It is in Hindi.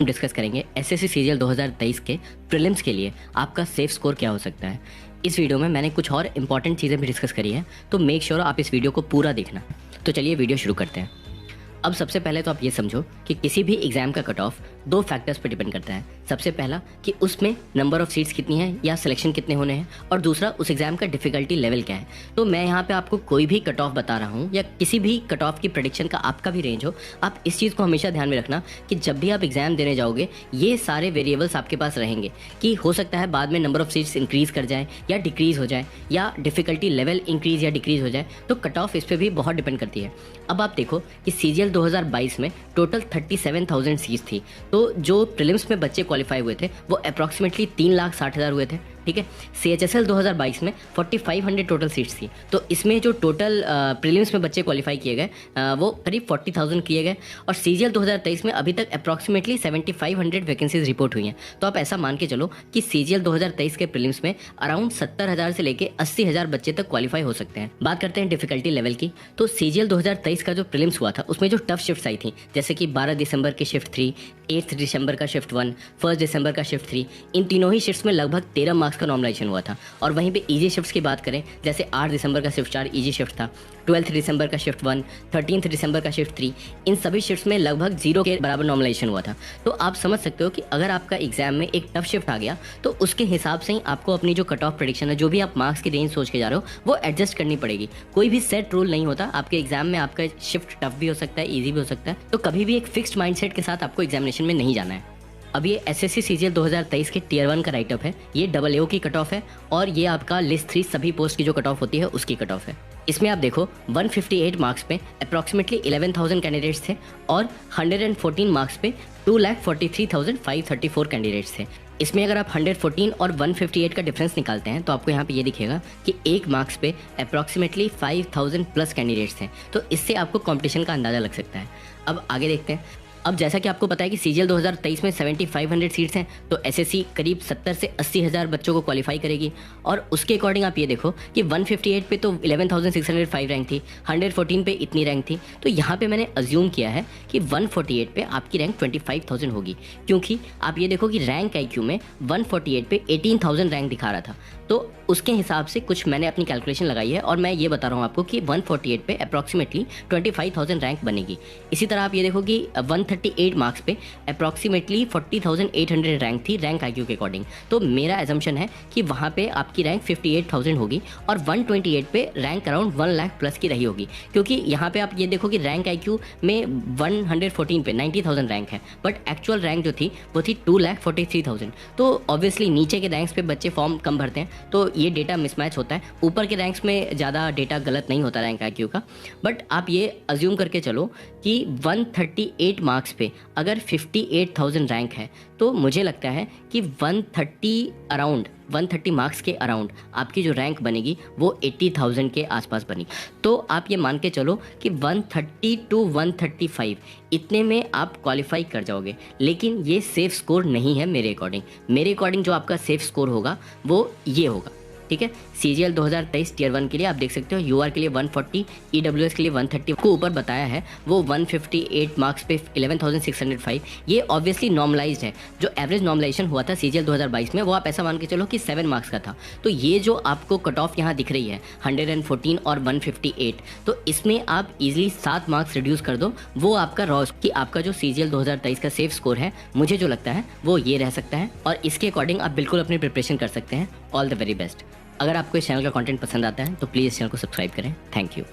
हम डिस्कस करेंगे एसएससी सीजीएल 2023 के प्रीलिम्स के लिए आपका सेफ स्कोर क्या हो सकता है। इस वीडियो में मैंने कुछ और इंपॉर्टेंट चीज़ें भी डिस्कस करी हैं, तो मेक श्योर आप इस वीडियो को पूरा देखना। तो चलिए वीडियो शुरू करते हैं। अब सबसे पहले तो आप ये समझो कि किसी भी एग्जाम का कट ऑफ दो फैक्टर्स पर डिपेंड करता है। सबसे पहला कि उसमें नंबर ऑफ सीट्स कितनी है या सिलेक्शन कितने होने हैं, और दूसरा उस एग्जाम का डिफिकल्टी लेवल क्या है। तो मैं यहाँ पे आपको कोई भी कट ऑफ बता रहा हूँ या किसी भी कट ऑफ की प्रेडिक्शन का आपका भी रेंज हो, आप इस चीज़ को हमेशा ध्यान में रखना कि जब भी आप एग्जाम देने जाओगे ये सारे वेरिएबल्स आपके पास रहेंगे कि हो सकता है बाद में नंबर ऑफ सीट्स इंक्रीज़ कर जाए या डिक्रीज़ हो जाए या डिफिकल्टी लेवल इंक्रीज़ या डिक्रीज़ हो जाए। तो कट ऑफ इस पर भी बहुत डिपेंड करती है। अब आप देखो कि सीजीएल 2022 में टोटल 37,000 सीट्स थी, तो जो प्रीलिम्स में बच्चे क्वालिफाई हुए थे वो अप्रॉक्सीमेटली 3,60,000 हुए थे। ठीक है, सीएचएसएल 2022 में 4,500 टोटल सीट्स थी, तो इसमें जो टोटल प्रीलिम्स में बच्चे क्वालिफाई किए गए वो करीब 40,000 किए गए। और सीजीएल 2023 में अभी तक अप्रॉक्सीमेटली 7,500 वैकेंसीज रिपोर्ट हुई हैं। तो आप ऐसा मान के चलो कि सीजीएल 2023 के प्रीलिम्स में अराउंड 70,000 से लेकर 80,000 बच्चे तक क्वालिफाई हो सकते हैं। बात करते हैं डिफिकल्टी लेवल की, तो सीजीएल 2023 का जो प्रीलिम्स हुआ था उसमें जो टफ शिफ्ट्स आई थी, जैसे कि 12 दिसंबर की शिफ्ट 3, 8 दिसंबर का शिफ्ट 1, 1 दिसंबर का शिफ्ट 3, इन तीनों ही शिफ्ट्स में लगभग 13 मार्क्स का नॉर्मलाइजेशन हुआ था। और वहीं पे इजी शिफ्ट्स की बात करें, जैसे 8 दिसंबर का शिफ्ट 4 इजी शिफ्ट था, 12 दिसंबर का शिफ्ट 1, 13 दिसंबर का शिफ्ट 3, इन सभी शिफ्ट्स में लगभग 0 के बराबर नॉर्मलाइजेशन हुआ था। तो आप समझ सकते हो कि अगर आपका एग्जाम में एक टफ शिफ्ट आ गया तो उसके हिसाब से ही आपको अपनी जो कट ऑफ प्रेडिक्शन है, जो भी आप मार्क्स की रेंज सोच के जा रहे हो, वो एडजस्ट करनी पड़ेगी। कोई भी सेट रूल नहीं होता, आपके एग्जाम में आपका शिफ्ट टफ भी हो सकता है, ईजी भी हो सकता है। तो कभी भी एक फिक्स्ड माइंडसेट के साथ आपको एग्जामिनेशन में नहीं जाना है। अब ये एसएससी सीजीएल 2023 के टियर 1 का राइटअप है, ये AAO की कट ऑफ है, और ये आपका लिस्ट 3 सभी पोस्ट की जो कट ऑफ होती है उसकी कट ऑफ है। इसमें आप देखो 158 मार्क्स पे अप्रॉक्सीमेटली 11,000 कैंडिडेट्स थे और 114 मार्क्स पे 2,43,534 कैंडिडेट्स थे। इसमें अगर आप 114 और 158 का डिफरेंस निकालते हैं तो आपको यहाँ पे ये दिखेगा कि एक मार्क्स पे अप्रॉक्सीमेटली 5,000 प्लस कैंडिडेट्स हैं। तो इससे आपको कंपटीशन का अंदाज़ा लग सकता है। अब आगे देखते हैं। अब जैसा कि आपको पता है कि सीजीएल 2023 में 7,500 सीट्स हैं, तो एसएससी करीब 70 से 80,000 बच्चों को क्वालिफाई करेगी। और उसके अकॉर्डिंग आप ये देखो कि 158 पे तो 11,605 रैंक थी, 114 पे इतनी रैंक थी। तो यहाँ पे मैंने अज्यूम किया है कि 148 पे आपकी रैंक 25,000 होगी, क्योंकि आप ये देखो कि रैंक आईक्यू में 148 पे 18,000 रैंक दिखा रहा था। तो उसके हिसाब से कुछ मैंने अपनी कैलकुलेशन लगाई है और मैं ये बता रहा हूँ आपको कि 148 पे अप्रॉक्सीमेटली 25,000 रैंक बनेगी। इसी तरह आप ये देखो कि 138 मार्क्स पे अप्रॉक्सीमेटली 40,800 रैंक थी रैंक आईक्यू के अकॉर्डिंग। तो मेरा एजम्पशन है कि वहाँ पे आपकी रैंक 58,000 होगी और 128 पे रैंक अराउंड 1 लाख प्लस की रही होगी, क्योंकि यहाँ पे आप ये देखो कि रैंक आईक्यू में 114 पे 90,000 रैंक है, बट एक्चुअल रैंक जो थी वो थी 2,43,000। तो ऑब्वियसली नीचे के रैंक्स पे बच्चे फॉर्म कम भरते हैं, तो ये डेटा मिसमैच होता है। ऊपर के रैंक्स में ज़्यादा डेटा गलत नहीं होता रैंक आईक्यू का, बट आप ये अज्यूम करके चलो कि 138 मार्क्स पे अगर 58,000 रैंक है, तो मुझे लगता है कि 130 मार्क्स के अराउंड आपकी जो रैंक बनेगी वो 80,000 के आसपास बनेगी। तो आप ये मान के चलो कि 130 to 135 इतने में आप क्वालिफाई कर जाओगे। लेकिन ये सेफ स्कोर नहीं है मेरे अकॉर्डिंग जो आपका सेफ स्कोर होगा वो ये होगा। ठीक है, सीजीएल 2023 टियर 1 के लिए आप देख सकते हो यूआर के लिए 140, ईडब्ल्यूएस के लिए 130 को ऊपर बताया है, वो 158 मार्क्स पे 11,605। ये ऑब्वियसली नॉर्मलाइज्ड है। जो एवरेज नॉर्मलाइजेशन हुआ था सीजीएल 2022 में वो आप ऐसा मान के चलो कि 7 मार्क्स का था। तो ये जो आपको कट ऑफ यहाँ दिख रही है 114 और 158, तो इसमें आप इजीली 7 मार्क्स रिड्यूस कर दो, वो आपका रॉस कि आपका जो सीजीएल 2023 का सेफ स्कोर है, मुझे जो लगता है वो ये रह सकता है। और इसके अकॉर्डिंग आप बिल्कुल अपनी प्रिपरेशन कर सकते हैं। All the very best. अगर आपको इस चैनल का कंटेंट पसंद आता है तो प्लीज़ इस चैनल को सब्सक्राइब करें। Thank you.